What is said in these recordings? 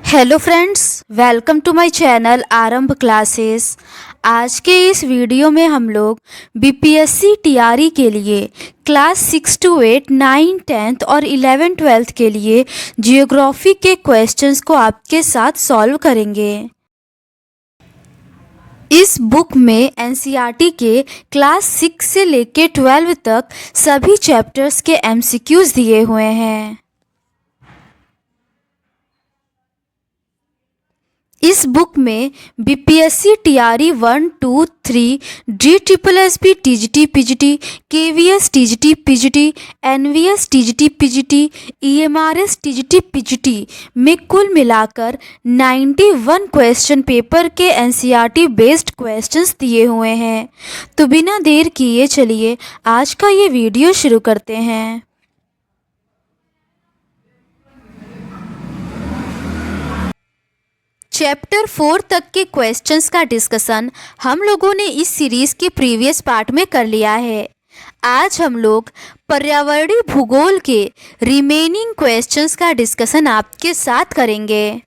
Hello friends, welcome to my channel Aarambh classes. आज के इस वीडियो में हम लोग बीपीएससी टीआरई के लिए क्लास 6 to 8, 9, 10th और 11, 12th के लिए जियोग्राफी के क्वेश्चंस को आपके साथ सॉल्व करेंगे। इस बुक में एनसीईआरटी के क्लास 6 से लेके 12 तक सभी चैप्टर्स के एमसीक्यूज दिए हुए हैं। इस बुक में BPSC TRE 1, 2, 3, DSSB TGT PGT, KVS TGT PGT, NVS TGT PGT, EMRS TGT PGT में कुल मिलाकर 91 क्वेश्चन पेपर के एनसीईआरटी बेस्ड क्वेश्चंस दिए हुए हैं। तो बिना देर किए चलिए आज का ये वीडियो शुरू करते हैं। चैप्टर 4 तक के क्वेश्चंस का डिस्कशन हम लोगों ने इस सीरीज के प्रीवियस पार्ट में कर लिया है। आज हम लोग पर्यावरणीय भूगोल के रिमेनिंग क्वेश्चंस का डिस्कशन आपके साथ करेंगे।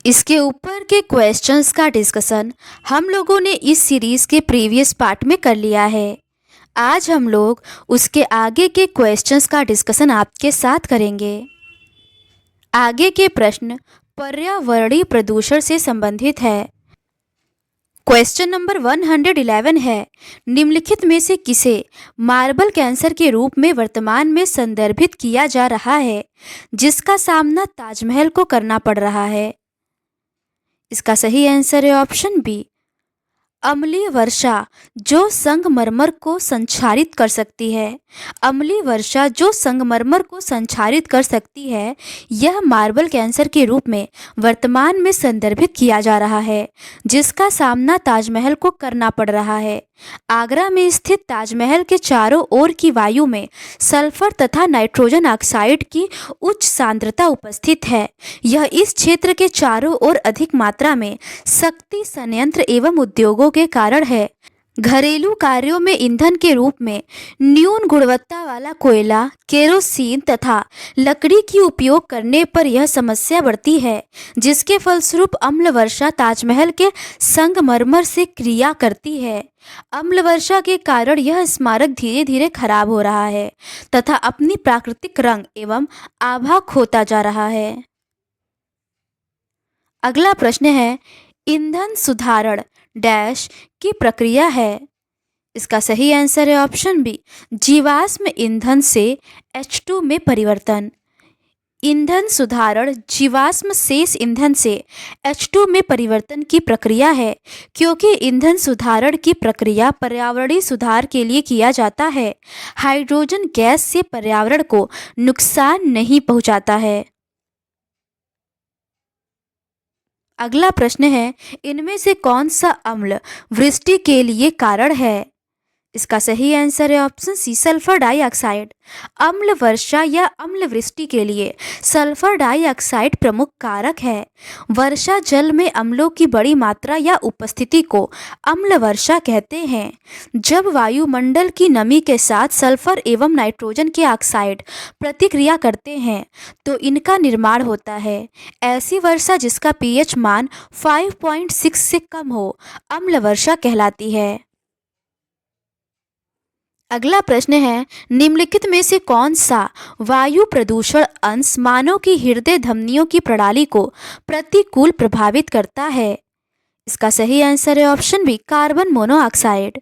इसके ऊपर के क्वेश्चंस का डिस्कशन हम लोगों ने इस सीरीज के प्रीवियस पार्ट में कर लिया है। आज हम लोग उसके आगे के क्वेश्चंस का डिस्कशन आपके साथ करेंगे। आगे के प्रश्न पर्यावरणीय प्रदूषण से संबंधित है। क्वेश्चन नंबर 111 है, निम्नलिखित में से किसे मार्बल कैंसर के रूप में वर्तमान में संदर्भित किया जा रहा है जिसका सामना ताजमहल को करना पड़ रहा है? इसका सही आंसर है ऑप्शन बी, अम्लीय वर्षा जो संगमरमर को संक्षारित कर सकती है। अम्लीय वर्षा जो संगमरमर को संक्षारित कर सकती है, यह मार्बल कैंसर के रूप में वर्तमान में संदर्भित किया जा रहा है जिसका सामना ताजमहल को करना पड़ रहा है। आगरा में स्थित ताजमहल के चारों ओर की वायु में सल्फर तथा नाइट्रोजन ऑक्साइड की उच्च सांद्रता उपस्थित है। यह इस क्षेत्र के चारों ओर अधिक मात्रा में शक्ति संयंत्र एवं उद्योगों के कारण है। घरेलू कार्यों में ईंधन के रूप में न्यून गुणवत्ता वाला कोयला, केरोसिन तथा लकड़ी की उपयोग करने पर यह समस्या बढ़ती है जिसके फलस्वरूप अम्ल वर्षा ताजमहल के संगमरमर से क्रिया करती है। अम्ल वर्षा के कारण यह स्मारक धीरे धीरे खराब हो रहा है तथा अपनी प्राकृतिक रंग एवं आभा खोता जा रहा है। अगला प्रश्न है, ईंधन सुधारण डैश की प्रक्रिया है? इसका सही आंसर है ऑप्शन बी, जीवाश्म ईंधन से H2 में परिवर्तन। ईंधन सुधारण जीवाश्म शेष ईंधन से H2 में परिवर्तन की प्रक्रिया है क्योंकि ईंधन सुधारण की प्रक्रिया पर्यावरणीय सुधार के लिए किया जाता है। हाइड्रोजन गैस से पर्यावरण को नुकसान नहीं पहुंचाता है। अगला प्रश्न है, इनमें से कौन सा अम्ल वृष्टि के लिए कारण है? इसका सही आंसर है ऑप्शन सी, सल्फर डाइऑक्साइड। अम्ल वर्षा या अम्ल वृष्टि के लिए सल्फर डाइऑक्साइड प्रमुख कारक है। वर्षा जल में अम्लों की बड़ी मात्रा या उपस्थिति को अम्ल वर्षा कहते हैं। जब वायुमंडल की नमी के साथ सल्फर एवं नाइट्रोजन के ऑक्साइड प्रतिक्रिया करते हैं तो इनका निर्माण होता है। ऐसी वर्षा जिसका पीएच मान 5.6 से कम हो अम्ल वर्षा कहलाती है। अगला प्रश्न है, निम्नलिखित में से कौन सा वायु प्रदूषण अंश मानव की हृदय धमनियों की प्रणाली को प्रतिकूल प्रभावित करता है? इसका सही आंसर है option B, carbon monoxide.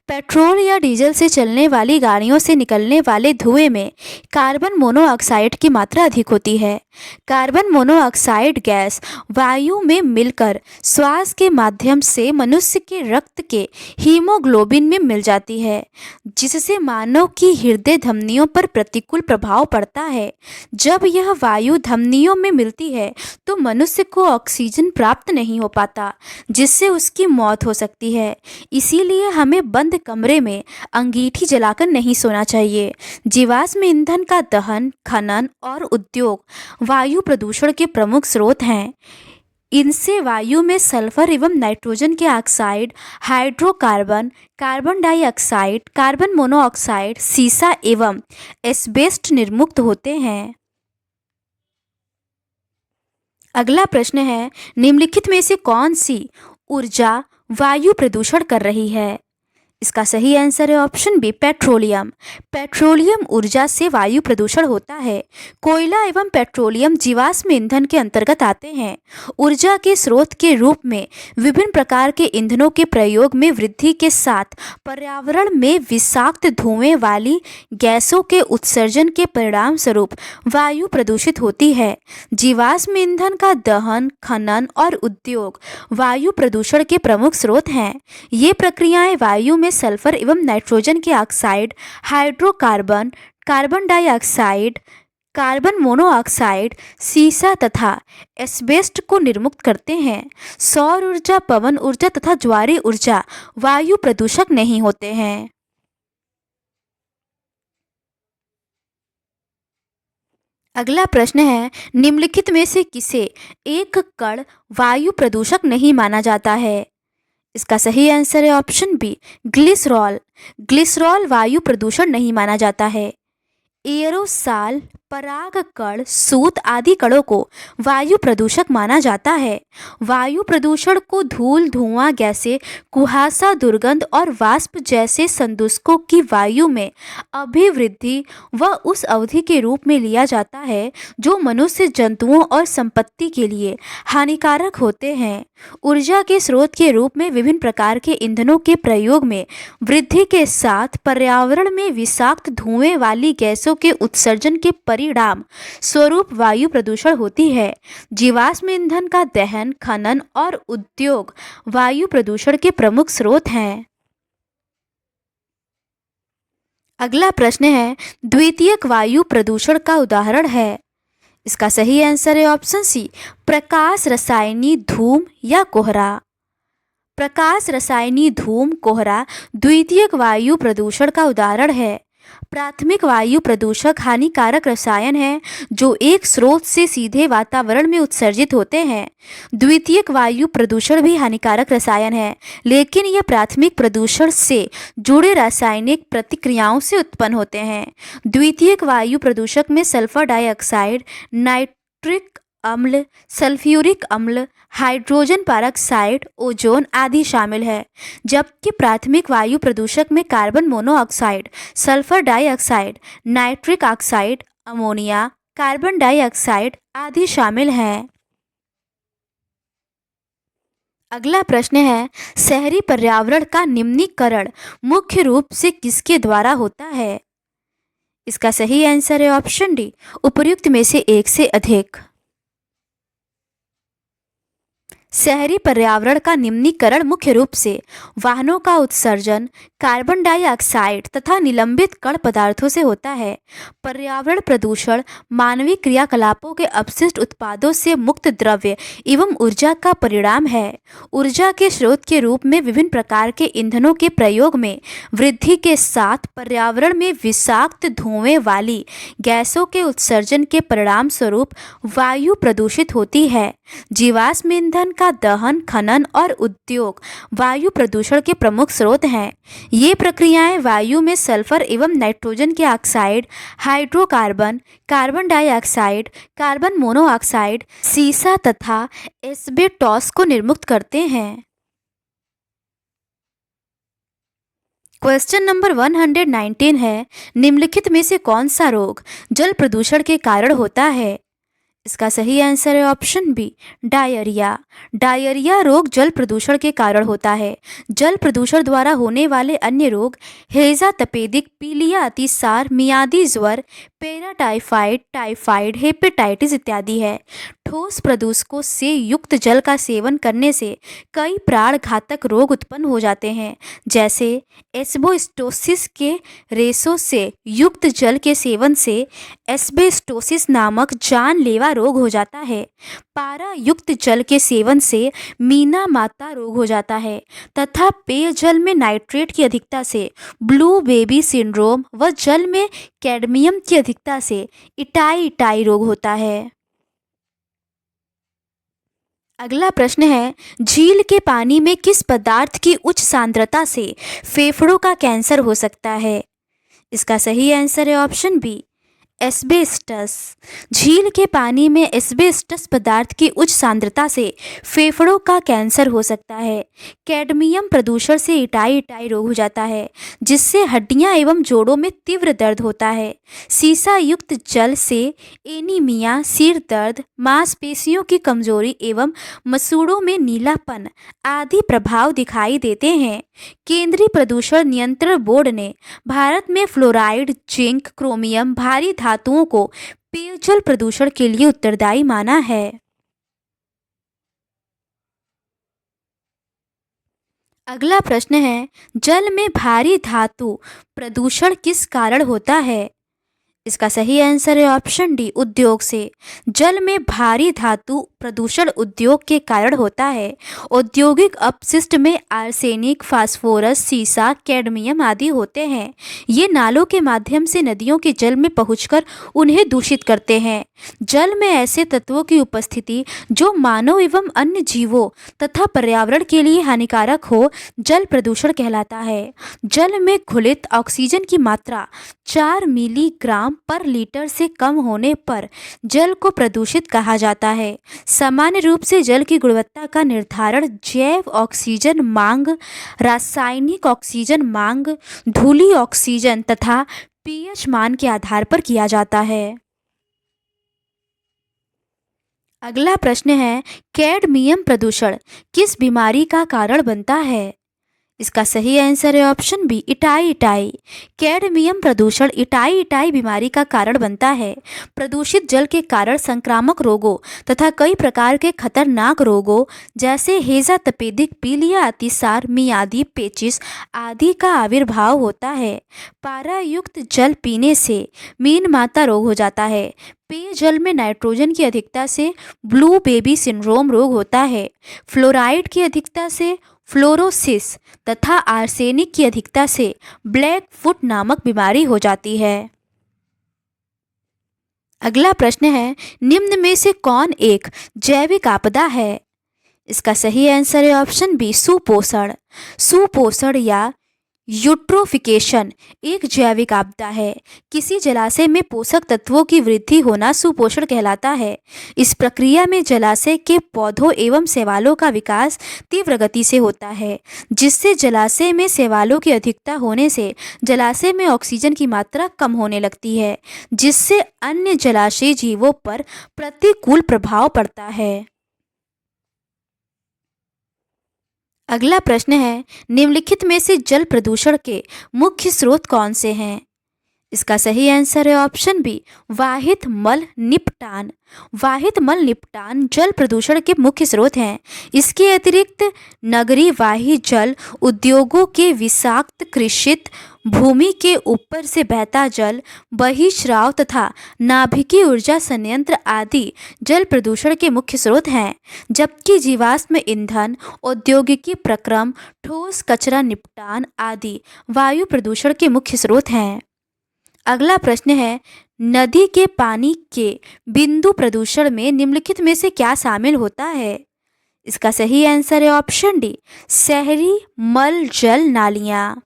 Petrol या डीजल से चलने वाली गाड़ियों से निकलने वाले धुएं में कार्बन मोनोऑक्साइड की मात्रा अधिक होती है। कार्बन मोनोऑक्साइड गैस वायु में मिलकर श्वास के माध्यम से मनुष्य के रक्त के हीमोग्लोबिन में मिल जाती है जिससे मानव की हृदय धमनियों पर प्रतिकूल प्रभाव पड़ता है। जब यह वायु धमनियों में मिलती है तो मनुष्य को ऑक्सीजन प्राप्त नहीं हो पाता जिससे उसकी मौत हो सकती है। इसीलिए हमें बंद कमरे में अंगीठी जलाकर नहीं सोना चाहिए। जीवाश्म ईंधन का दहन, खनन और उद्योग वायु प्रदूषण के प्रमुख स्रोत हैं। इनसे वायु में सल्फर एवं नाइट्रोजन के oxide, hydrocarbon, carbon dioxide, carbon monoxide, सीसा एवं एस्बेस्ट निर्मुक्त होते हैं। अगला प्रश्न है, निम्नलिखित में से कौन सी ऊर्जा वायु प्रदूषण कर रही है? इसका सही आंसर है ऑप्शन बी, पेट्रोलियम। पेट्रोलियम ऊर्जा से वायु प्रदूषण होता है। कोयला एवं पेट्रोलियम जीवाश्म ईंधन के अंतर्गत आते हैं। ऊर्जा के स्रोत के रूप में विभिन्न प्रकार के ईंधनों के प्रयोग में वृद्धि के साथ पर्यावरण में विषाक्त धुएं वाली गैसों के उत्सर्जन के परिणाम स्वरूप वायु प्रदूषित होती है। जीवाश्म ईंधन का दहन, खनन और उद्योग वायु प्रदूषण के प्रमुख स्रोत हैं। ये प्रक्रियाएं वायु में सल्फर एवं नाइट्रोजन के oxide, hydrocarbon, carbon dioxide, carbon monoxide, सीसा तथा एस्बेस्ट को निर्मुक्त करते हैं। सौर ऊर्जा, पवन ऊर्जा तथा ज्वारीय ऊर्जा वायु प्रदूषक नहीं होते हैं। अगला प्रश्न है, निम्नलिखित में से किसे एक कण वायु प्रदूषक नहीं माना जाता है? इसका सही आंसर है ऑप्शन बी, ग्लिसरॉल। ग्लिसरॉल वायु प्रदूषण नहीं माना जाता है। एरोसाल, परागकण, सूत आदि कणों को वायु प्रदूषक माना जाता है। वायु प्रदूषण को धूल, धुआं, गैसें, कुहासा, दुर्गंध और वाष्प जैसे संदूषकों की वायु में अभिवृद्धि व उस अवधि के रूप में लिया जाता है जो मनुष्य, जंतुओं और संपत्ति के लिए हानिकारक होते हैं। ऊर्जा के स्रोत के रूप में विभिन्न प्रकार के ईंधनों के प्रयोग में वृद्धि के साथ पर्यावरण में विषाक्त धुएं वाली गैसों के उत्सर्जन के परिणाम स्वरूप वायु प्रदूषण होती है। जीवाश्म ईंधन का दहन, खनन और उद्योग वायु प्रदूषण के प्रमुख स्रोत हैं। अगला प्रश्न है, द्वितीयक वायु प्रदूषण का उदाहरण है? इसका सही आंसर है ऑप्शन सी, प्रकाश रसायनी धूम या कोहरा। प्रकाश रसायनी धूम, कोहरा द्वितीयक वायु प्रदूषण का उदाहरण है। प्राथमिक वायु प्रदूषक हानिकारक रसायन हैं जो एक स्रोत से सीधे वातावरण में उत्सर्जित होते हैं। द्वितीयक वायु प्रदूषण भी हानिकारक रसायन है, लेकिन यह प्राथमिक प्रदूषण से जुड़े रासायनिक प्रतिक्रियाओं से उत्पन्न होते हैं। द्वितीयक वायु प्रदूषक में सल्फर डाइऑक्साइड, नाइट्रिक अम्ल, सल्फ्यूरिक अम्ल, हाइड्रोजन पेरोक्साइड, ओजोन आदि शामिल है, जबकि प्राथमिक वायु प्रदूषक में carbon monoxide, sulphur dioxide, nitric oxide, ammonia, carbon dioxide आदि शामिल हैं। अगला प्रश्न है, शहरी पर्यावरण का निम्नीकरण मुख्य रूप से किसके द्वारा होता है? इसका सही आंसर है ऑप्शन डी, उपर्युक्त में से एक से अधिक। शहरी पर्यावरण का निम्नीकरण मुख्य रूप से वाहनों का उत्सर्जन, कार्बन डाइऑक्साइड तथा निलंबित कण पदार्थों से होता है। पर्यावरण प्रदूषण मानवीय क्रियाकलापों के अपशिष्ट उत्पादों से मुक्त द्रव्य एवं ऊर्जा का परिणाम है। ऊर्जा के स्रोत के रूप में विभिन्न प्रकार के ईंधनों के प्रयोग में वृद्धि के साथ पर्यावरण में विषाक्त धुएं वाली गैसों के उत्सर्जन के परिणाम स्वरूप वायु प्रदूषित होती है। जीवाश्म ईंधन का दहन, खनन और उद्योग वायु प्रदूषण के प्रमुख स्रोत हैं। ये प्रक्रियाएं वायु में सल्फर एवं नाइट्रोजन के oxide, hydrocarbon, carbon dioxide, carbon monoxide, सीसा तथा एस्बेस्टोस को निर्मुक्त करते हैं। क्वेश्चन नंबर 119 है, निम्नलिखित में से कौन सा रोग जल प्रदूषण के कारण होता है? इसका सही आंसर है ऑप्शन बी, डायरिया। डायरिया रोग जल प्रदूषण के कारण होता है। जल प्रदूषण द्वारा होने वाले अन्य रोग हैजा, तपेदिक, पीलिया, अतिसार, मियादी ज्वर, पैराटाइफाइड, टाइफाइड, हेपेटाइटिस इत्यादि है। ठोस प्रदूषकों से युक्त जल का सेवन करने से कई प्राण घातक रोग उत्पन्न हो जाते हैं, जैसे एस्बेस्टोसिस के रेशों से युक्त जल के सेवन से एस्बेस्टोसिस नामक जानलेवा रोग हो जाता है। पारा युक्त जल के सेवन से मीना माता रोग हो जाता है तथा पेयजल में नाइट्रेट की अधिकता से ब्लू बेबी सिंड्रोम व जल में कैडमियम की अधिकता से इटाई रोग होता है। अगला प्रश्न है, झील के पानी में किस पदार्थ की उच्च सांद्रता से फेफड़ों का कैंसर हो सकता है? इसका सही आंसर है ऑप्शन बी, एस्बेस्टस। झील के पानी में एस्बेस्टस पदार्थ की उच्च सांद्रता से फेफड़ों का कैंसर हो सकता है। कैडमियम प्रदूषण से इटाई इटाई रोग हो जाता है, जिससे हड्डियां एवं जोड़ों में तीव्र दर्द होता है। सीसा युक्त जल से एनीमिया, सिर दर्द, मांसपेशियों की कमजोरी एवं मसूड़ों में नीलापन आदि प्रभाव दिखाई देते हैं। केंद्रीय प्रदूषण नियंत्रण बोर्ड ने भारत में फ्लोराइड, जिंक, क्रोमियम, भारी धातुओं को पेयजल प्रदूषण के लिए उत्तरदायी माना है। अगला प्रश्न है, जल में भारी धातु प्रदूषण किस कारण होता है? इसका सही आंसर है ऑप्शन डी, उद्योग से। जल में भारी धातु प्रदूषण उद्योग के कारण होता है। औद्योगिक अपशिष्ट में आर्सेनिक, फास्फोरस, सीसा, कैडमियम आदि होते हैं। ये नालों के माध्यम से नदियों के जल में पहुंचकर उन्हें दूषित करते हैं। जल में ऐसे तत्वों की उपस्थिति जो मानव एवं अन्य जीवों तथा पर्यावरण के लिए हानिकारक हो, जल प्रदूषण कहलाता है। जल में घुलित ऑक्सीजन की मात्रा 4 मिलीग्राम पर लीटर से कम होने पर जल को प्रदूषित कहा जाता है। सामान्य रूप से जल की गुणवत्ता का निर्धारण जैव ऑक्सीजन मांग, रासायनिक ऑक्सीजन मांग, धूली ऑक्सीजन तथा पीएच मान के आधार पर किया जाता है। अगला प्रश्न है, कैडमियम प्रदूषण किस बीमारी का कारण बनता है? इसका सही आंसर है option B, itai itai. Cadmium प्रदूषण इटाई इटाई बीमारी का कारण बनता है। प्रदूषित जल के कारण संक्रामक रोगों तथा कई प्रकार के खतरनाक रोगों जैसे हैजा, तपेदिक, पीलिया, अतिसार, मियादी, पेचिश आदि का आविर्भाव होता है। पारा युक्त जल पीने से मीन माता रोग हो जाता है। पेयजल में नाइट्रोजन की अधिकता से ब्लू बेबी सिंड्रोम रोग होता है। फ्लोराइड की अधिकता से फ्लोरोसिस तथा आर्सेनिक की अधिकता से ब्लैक फुट नामक बीमारी हो जाती है। अगला प्रश्न है, निम्न में से कौन एक जैविक आपदा है? इसका सही आंसर है ऑप्शन बी, सुपोषण। सुपोषण या यूट्रोफिकेशन एक जैविक आपदा है। किसी जलाशय में पोषक तत्वों की वृद्धि होना सुपोषण कहलाता है। इस प्रक्रिया में जलाशय के पौधों एवं शैवालों का विकास तीव्र गति से होता है, जिससे जलाशय में शैवालों की अधिकता होने से जलाशय में ऑक्सीजन की मात्रा कम होने लगती है, जिससे अन्य जलाशयी जीवों पर प्रतिकूल प्रभाव पड़ता है। अगला प्रश्न है, निम्नलिखित में से जल प्रदूषण के मुख्य स्रोत कौन से हैं? इसका सही आंसर है ऑप्शन बी, वाहित मल निपटान। वाहित मल निपटान जल प्रदूषण के मुख्य स्रोत हैं। इसके अतिरिक्त नगरीय वाही जल, उद्योगों के विषाक्त कृषित भूमि के ऊपर से बहता जल, बहिर्स्राव तथा नाभिकीय ऊर्जा संयंत्र आदि जल प्रदूषण के मुख्य स्रोत हैं। जबकि जीवाश्म ईंधन, औद्योगिकी प्रक्रम, ठोस कचरा निपटान आदि वायु प्रदूषण के मुख्य स्रोत हैं। अगला प्रश्न है, नदी के पानी के बिंदु प्रदूषण में निम्नलिखित में से क्या शामिल होता है? इसका सही आंसर है ऑप्शन डी, शहरी मल जल नालियाँ।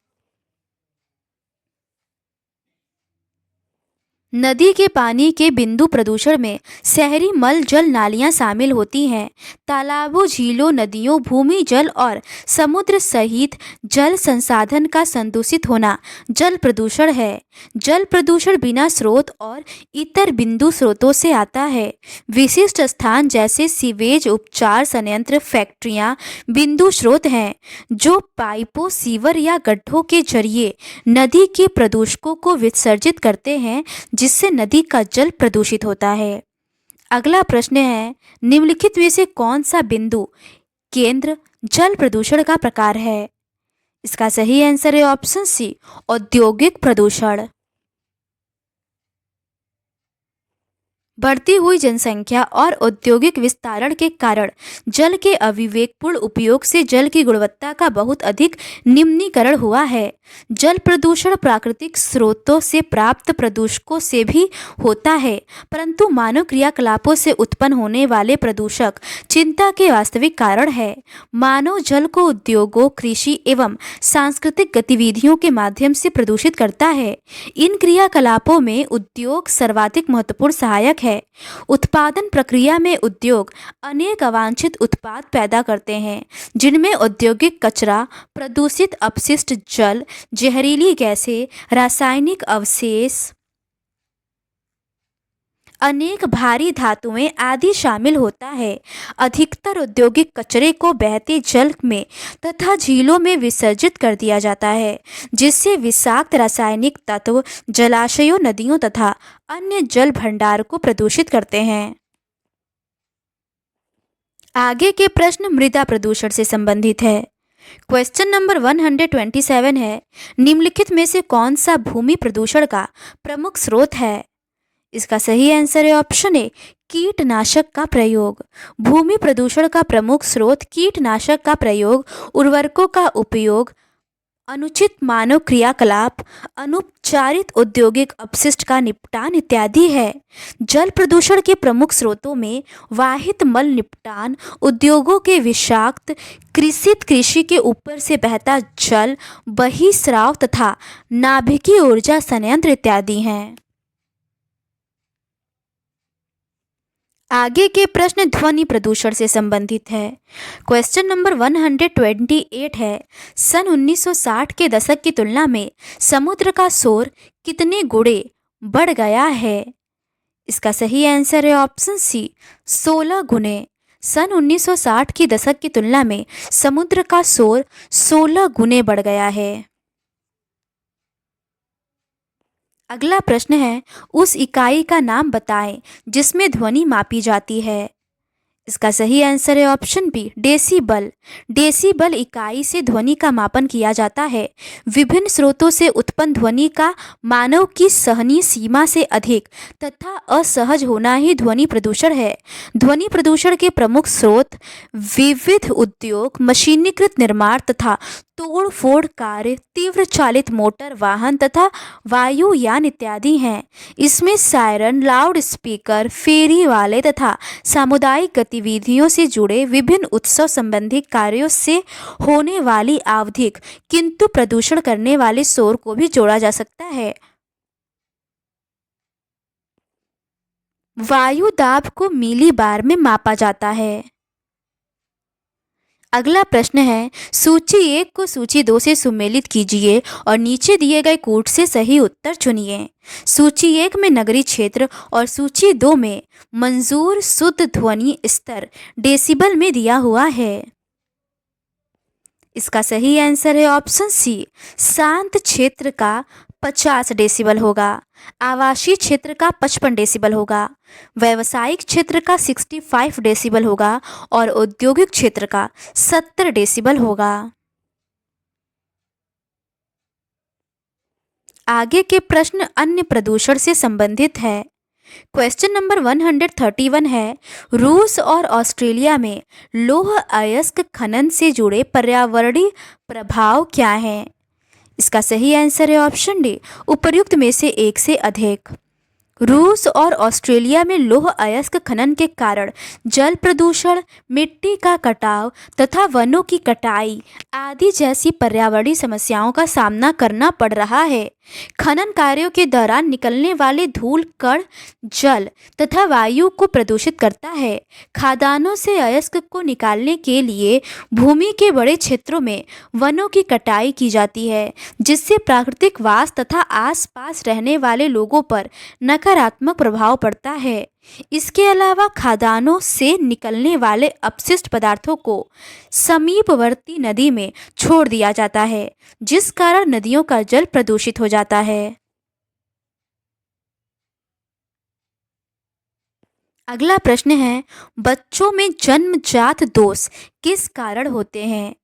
नदी के पानी के बिंदु प्रदूषण में शहरी मल जल नालियाँ शामिल होती हैं। तालाबों, झीलों, नदियों, भूमि जल और समुद्र सहित जल संसाधन का संदूषित होना जल प्रदूषण है। जल प्रदूषण बिना स्रोत और इतर बिंदु स्रोतों से आता है। विशिष्ट स्थान जैसे सीवेज उपचार संयंत्र, फैक्ट्रियां बिंदु स्रोत हैं, जो पाइपों, सीवर या गड्ढों के जरिए नदी के प्रदूषकों को विसर्जित करते हैं, जिससे नदी का जल प्रदूषित होता है। अगला प्रश्न है, निम्नलिखित में से कौन सा बिंदु केंद्र जल प्रदूषण का प्रकार है? इसका सही आंसर है ऑप्शन सी, औद्योगिक प्रदूषण। बढ़ती हुई जनसंख्या और औद्योगिक विस्तारण के कारण जल के अविवेकपूर्ण उपयोग से जल की गुणवत्ता का बहुत अधिक निम्नीकरण हुआ है। जल प्रदूषण प्राकृतिक स्रोतों से प्राप्त प्रदूषकों से भी होता है, परंतु मानव क्रियाकलापों से उत्पन्न होने वाले प्रदूषक चिंता के वास्तविक कारण है। मानव जल को उद्योगों, कृषि एवं सांस्कृतिक गतिविधियों के माध्यम से प्रदूषित करता है। इन क्रियाकलापों में उद्योग सर्वाधिक महत्वपूर्ण सहायक है। उत्पादन प्रक्रिया में उद्योग अनेक अवांछित उत्पाद पैदा करते हैं, जिनमें औद्योगिक कचरा, प्रदूषित अपशिष्ट जल, जहरीली गैसें, रासायनिक अवशेष, अनेक भारी धातुएं आदि शामिल होता है। अधिकतर औद्योगिक कचरे को बहते जल में तथा झीलों में विसर्जित कर दिया जाता है, जिससे विषाक्त रासायनिक तत्व जलाशयों, नदियों तथा अन्य जल भंडार को प्रदूषित करते हैं। आगे के प्रश्न मृदा प्रदूषण से संबंधित है। क्वेश्चन नंबर 127 है, निम्नलिखित में से कौन सा भूमि प्रदूषण का प्रमुख स्रोत है? इसका सही आंसर है ऑप्शन ए, कीटनाशक का प्रयोग। भूमि प्रदूषण का प्रमुख स्रोत कीटनाशक का प्रयोग, उर्वरकों का उपयोग, अनुचित मानव क्रियाकलाप, अनुपचारित औद्योगिक अपशिष्ट का निपटान इत्यादि है। जल प्रदूषण के प्रमुख स्रोतों में वाहित मल निपटान, उद्योगों के विषाक्त कृषित कृषि के ऊपर से बहता जल, बहिस्राव तथा नाभिकीय ऊर्जा संयंत्र इत्यादि हैं। आगे के प्रश्न ध्वनि प्रदूषण से संबंधित है। क्वेश्चन नंबर 128 है, सन 1960 के दशक की तुलना में समुद्र का शोर कितने गुणे बढ़ गया है? इसका सही आंसर है ऑप्शन सी, 16 गुने। सन 1960 की दशक की तुलना में समुद्र का शोर 16 गुने बढ़ गया है। अगला प्रश्न है, उस इकाई का नाम बताएं जिसमें ध्वनि मापी जाती है। इसका सही आंसर है ऑप्शन बी, डेसीबल। डेसीबल इकाई से ध्वनि का मापन किया जाता है। विभिन्न स्रोतों से उत्पन्न ध्वनि का मानव की सहनीय सीमा से अधिक तथा असहज होना ही ध्वनि प्रदूषण है। ध्वनि प्रदूषण के प्रमुख स्रोत विविध उद्योग, मशीनीकृत निर्माण तथा तोड़ फोड़ कार्य, तीव्र चालित मोटर वाहन तथा वायुयान इत्यादि हैं। इसमें सायरन, लाउड स्पीकर, फेरी वाले तथा सामुदायिक गतिविधियों से जुड़े विभिन्न उत्सव संबंधी कार्यों से होने वाली आवधिक किंतु प्रदूषण करने वाले शोर को भी जोड़ा जा सकता है। वायु दाब को मिली बार में मापा जाता है। अगला प्रश्न है, सूची 1 को सूची 2 से सुमेलित कीजिए और नीचे दिए गए कूट से सही उत्तर चुनिए। सूची 1 में नगरीय क्षेत्र और सूची 2 में मंजूर शुद्ध ध्वनि स्तर डेसिबल में दिया हुआ है। इसका सही आंसर है ऑप्शन सी, शांत क्षेत्र का 50 डेसिबल होगा, आवासीय क्षेत्र का 55 डेसिबल होगा, व्यावसायिक क्षेत्र का 65 डेसिबल होगा और औद्योगिक क्षेत्र का 70 डेसिबल होगा। आगे के प्रश्न अन्य प्रदूषण से संबंधित है। क्वेश्चन नंबर 131 है, रूस और ऑस्ट्रेलिया में लौह अयस्क खनन से जुड़े पर्यावरणीय प्रभाव क्या हैं? इसका सही आंसर है ऑप्शन डी, उपर्युक्त में से एक से अधिक। रूस और ऑस्ट्रेलिया में लौह अयस्क खनन के कारण जल प्रदूषण, मिट्टी का कटाव तथा वनों की कटाई आदि जैसी पर्यावरणीय समस्याओं का सामना करना पड़ रहा है। खनन कार्यों के दौरान निकलने वाले धूल कण जल तथा वायु को प्रदूषित करता है। खादानों से अयस्क को निकालने के लिए भूमि के बड़े क्षेत्रों में वनों की कटाई की जाती है, जिससे प्राकृतिक वास तथा आसपास रहने वाले लोगों पर नकारात्मक प्रभाव पड़ता है। इसके अलावा खादानों से निकलने वाले अपशिष्ट पदार्थों को समीपवर्ती नदी में छोड़ दिया जाता है, जिस कारण नदियों का जल प्रदूषित हो जाता है। अगला प्रश्न है, बच्चों में जन्मजात दोष किस कारण होते हैं?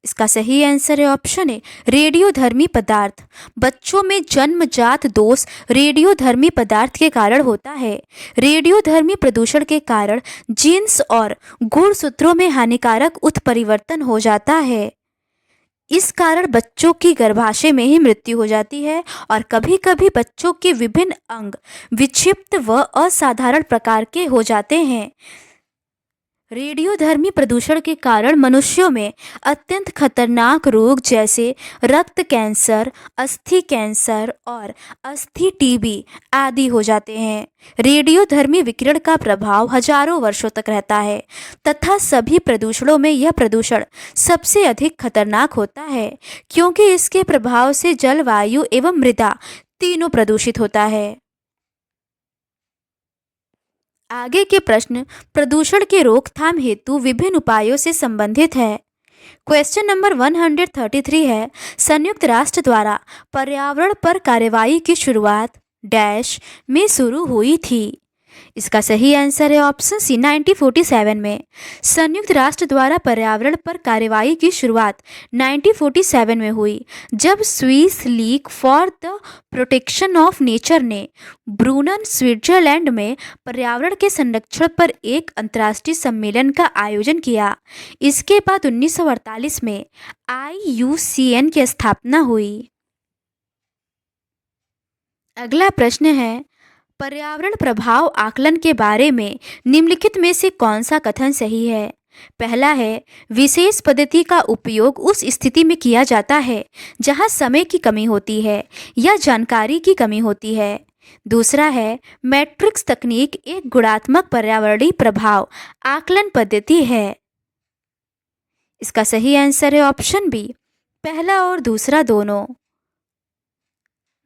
इसका सही आंसर है ऑप्शन ए रेडियोधर्मी पदार्थ। बच्चों में जन्मजात दोष रेडियोधर्मी पदार्थ के कारण होता है। रेडियोधर्मी प्रदूषण के कारण जीन्स और गुणसूत्रों में हानिकारक उत्परिवर्तन हो जाता है। इस कारण बच्चों की गर्भाशय में ही मृत्यु हो जाती है और कभी कभी बच्चों के विभिन्न अंग विक्षिप्त व असाधारण प्रकार के हो जाते हैं। रेडियोधर्मी प्रदूषण के कारण मनुष्यों में अत्यंत खतरनाक रोग जैसे रक्त कैंसर, अस्थि कैंसर और अस्थि टीबी आदि हो जाते हैं। रेडियोधर्मी विकिरण का प्रभाव हजारों वर्षों तक रहता है तथा सभी प्रदूषणों में यह प्रदूषण सबसे अधिक खतरनाक होता है क्योंकि इसके प्रभाव से जल, वायु एवं मृदा तीनों प्रदूषित होता है। आगे के प्रश्न प्रदूषण के रोकथाम हेतु विभिन्न उपायों से संबंधित है। क्वेश्चन नंबर 133 है, संयुक्त राष्ट्र द्वारा पर्यावरण पर कार्रवाई की शुरुआत डैश में शुरू हुई थी। इसका सही आंसर है ऑप्शन सी 1947 में। संयुक्त राष्ट्र द्वारा पर्यावरण पर कार्रवाई की शुरुआत 1947 में हुई जब Swiss league for the protection of nature ने ब्रूनन स्विट्जरलैंड में पर्यावरण के संरक्षण पर एक अंतर्राष्ट्रीय सम्मेलन का आयोजन किया। इसके बाद 1948 में IUCN की स्थापना हुई। अगला प्रश्न है, पर्यावरण प्रभाव आकलन के बारे में निम्नलिखित में से कौन सा कथन सही है। पहला है, विशेष पद्धति का उपयोग उस स्थिति में किया जाता है जहां समय की कमी होती है या जानकारी की कमी होती है। दूसरा है, मैट्रिक्स तकनीक एक गुणात्मक पर्यावरणीय प्रभाव आकलन पद्धति है। इसका सही आंसर है ऑप्शन बी, पहला और दूसरा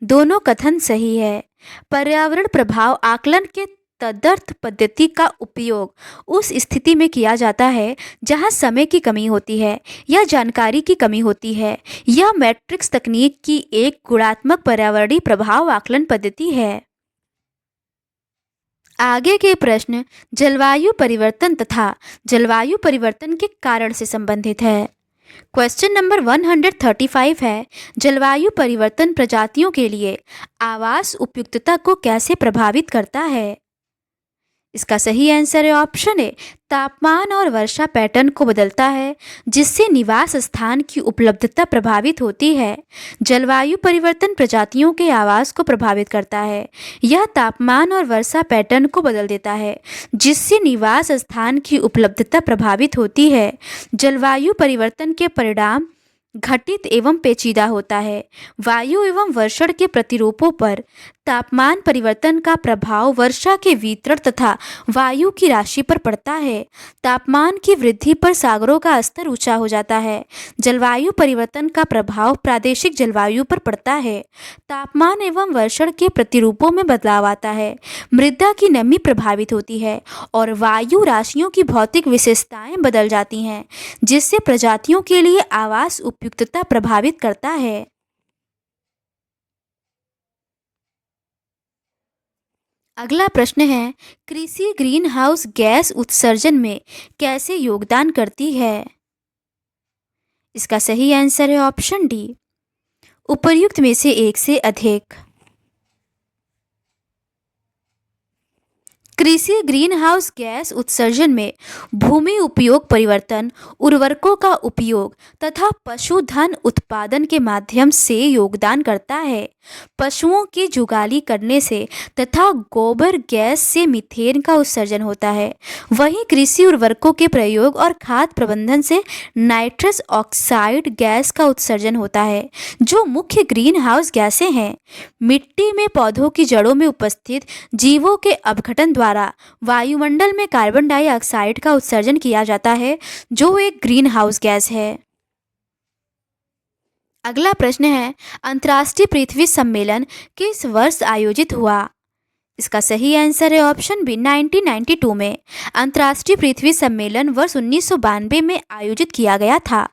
दोनों कथन सही है। पर्यावरण प्रभाव आकलन के तदर्थ पद्धति का उपयोग उस स्थिति में किया जाता है जहां समय की कमी होती है या जानकारी की कमी होती है। यह मैट्रिक्स तकनीक की एक गुणात्मक पर्यावरणीय प्रभाव आकलन पद्धति है। आगे के प्रश्न जलवायु परिवर्तन तथा जलवायु परिवर्तन के कारण से संबंधित है। क्वेश्चन नंबर 135 है, जलवायु परिवर्तन प्रजातियों के लिए आवास उपयुक्तता को कैसे प्रभावित करता है। इसका सही आंसर है ऑप्शन ए, तापमान और वर्षा पैटर्न को बदलता है जिससे निवास स्थान की उपलब्धता प्रभावित होती है। जलवायु परिवर्तन प्रजातियों के आवास को प्रभावित करता है। यह तापमान और वर्षा पैटर्न को बदल देता है जिससे निवास स्थान की उपलब्धता प्रभावित होती है। जलवायु परिवर्तन के परिणाम घटित एवं पेचीदा होता है। वायु एवं वर्षण के प्रतिरूपों पर तापमान परिवर्तन का प्रभाव वर्षा के वितरण तथा वायु की राशि पर पड़ता है। तापमान की वृद्धि पर सागरों का स्तर ऊंचा हो जाता है। जलवायु परिवर्तन का प्रभाव प्रादेशिक जलवायु पर पड़ता है। तापमान एवं वर्षण के प्रतिरूपों में बदलाव आता है। मृदा की नमी प्रभावित होती है और वायु राशियों की भौतिक विशेषताएं बदल जाती हैं जिससे प्रजातियों के लिए आवास उपयुक्तता प्रभावित करता है। अगला प्रश्न है, कृषि ग्रीन हाउस गैस उत्सर्जन में कैसे योगदान करती है। इसका सही आंसर है ऑप्शन डी, उपर्युक्त में से एक से अधिक। कृषि ग्रीन हाउस गैस उत्सर्जन में भूमि उपयोग परिवर्तन, उर्वरकों का उपयोग तथा पशुधन उत्पादन के माध्यम से योगदान करता है। पशुओं की जुगाली करने से तथा गोबर गैस से मीथेन का उत्सर्जन होता है। वहीं कृषि उर्वरकों के प्रयोग और खाद प्रबंधन से नाइट्रस ऑक्साइड गैस का उत्सर्जन होता है जो मुख्य ग्रीन हाउस गैसें हैं। मिट्टी में पौधों की जड़ों में उपस्थित जीवों के अपघटन द्वारा वायुमंडल में कार्बन डाइऑक्साइड का उत्सर्जन किया जाता है जो एक ग्रीन हाउस गैस है। अगला प्रश्न है, अंतर्राष्ट्रीय पृथ्वी सम्मेलन किस वर्ष आयोजित हुआ। इसका सही आंसर है ऑप्शन बी, 1992 में। अंतर्राष्ट्रीय पृथ्वी सम्मेलन वर्ष 1992 में आयोजित किया गया था।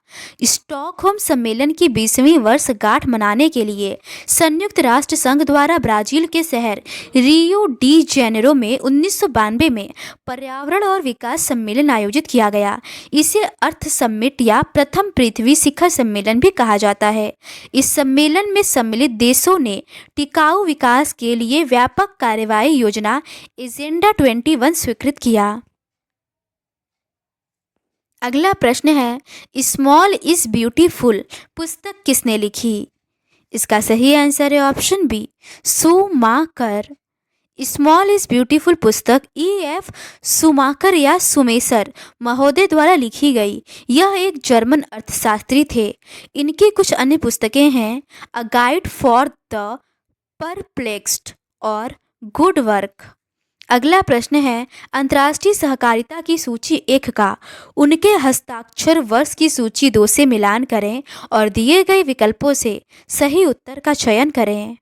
स्टॉकहोम सम्मेलन की 20वीं वर्षगांठ मनाने के लिए संयुक्त राष्ट्र संघ द्वारा ब्राजील के शहर रियो डी जेनेरो में 1992 में पर्यावरण और विकास सम्मेलन आयोजित किया गया। इसे अर्थ समिट या प्रथम पृथ्वी शिखर सम्मेलन भी कहा जाता है। इस सम्मेलन में सम्मिलित देशों ने टिकाऊ विकास के लिए व्यापक कार्रवाई योजना एजेंडा 21 स्वीकृत किया। अगला प्रश्न है, स्मॉल इज ब्यूटीफुल पुस्तक किसने लिखी? इसका सही आंसर है option B, Schumacher. Small is beautiful पुस्तक E.F. शूमाकर या सुमेसर महोदय द्वारा लिखी गई। यह एक जर्मन अर्थशास्त्री थे। इनकी कुछ अन्य पुस्तकें हैं a guide for the perplexed और गुड वर्क। अगला प्रश्न है, अंतर्राष्ट्रीय सहकारिता की सूची 1 का उनके हस्ताक्षर वर्ष की सूची 2 से मिलान करें और दिए गए विकल्पों से सही उत्तर का चयन करें।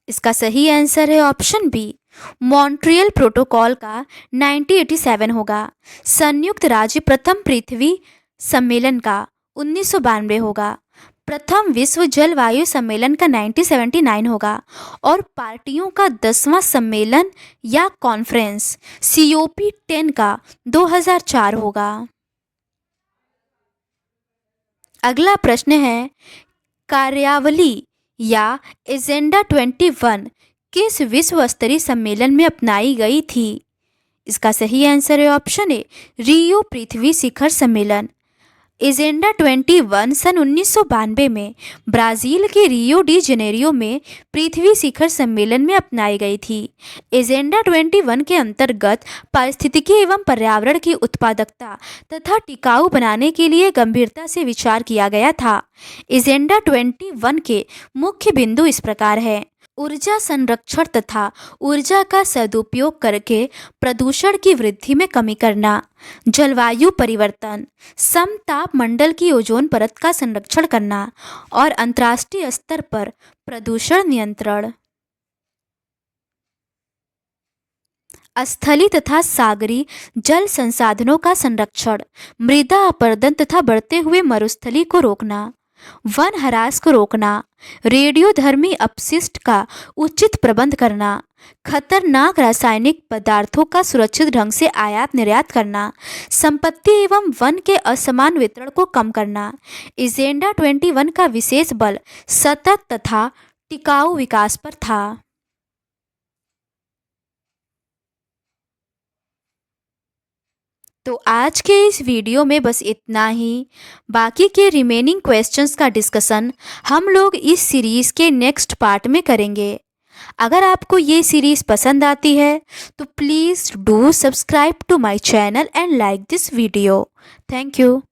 इसका सही आंसर है ऑप्शन बी, मॉन्ट्रियल प्रोटोकॉल का 1987 होगा। संयुक्त राज्य प्रथम पृथ्वी सम्मेलन का 1992 होगा। प्रथम विश्व जलवायु सम्मेलन का 1979 होगा और पार्टियों का 10वां सम्मेलन या कॉन्फ्रेंस COP10 का 2004 होगा। अगला प्रश्न है, कार्यावली या एजेंडा 21 किस विश्व स्तरीय सम्मेलन में अपनाई गई थी? इसका सही आंसर है ऑप्शन ए, रियो पृथ्वी शिखर सम्मेलन। एजेंडा 21 सन 1992 में ब्राज़ील के रियो डी जेनेरियो में पृथ्वी शिखर सम्मेलन में अपनाई गई थी। एजेंडा 21 के अंतर्गत पारिस्थितिकी एवं पर्यावरण की उत्पादकता तथा टिकाऊ बनाने के लिए गंभीरता से विचार किया गया था। एजेंडा 21 के मुख्य बिंदु इस प्रकार है, ऊर्जा संरक्षण तथा ऊर्जा का सदुपयोग करके प्रदूषण की वृद्धि में कमी करना, जलवायु परिवर्तन, समतापमंडल की ओजोन परत का संरक्षण करना और अंतर्राष्ट्रीय स्तर पर प्रदूषण नियंत्रण। स्थलीय तथा सागरी जल संसाधनों का संरक्षण, मृदा अपरदन तथा बढ़ते हुए मरुस्थली को रोकना, वन ह्रास को रोकना, रेडियोधर्मी अपशिष्ट का उचित प्रबंध करना, खतरनाक रासायनिक पदार्थों का सुरक्षित ढंग से आयात निर्यात करना, संपत्ति एवं वन के असमान वितरण को कम करना। एजेंडा 21 का विशेष बल सतत तथा टिकाऊ विकास पर था। तो आज के इस वीडियो में बस इतना ही। बाकी के रिमेनिंग क्वेश्चंस का डिस्कशन हम लोग इस सीरीज़ के नेक्स्ट पार्ट में करेंगे। अगर आपको ये सीरीज़ पसंद आती है तो please do subscribe to my channel and like this video. Thank you.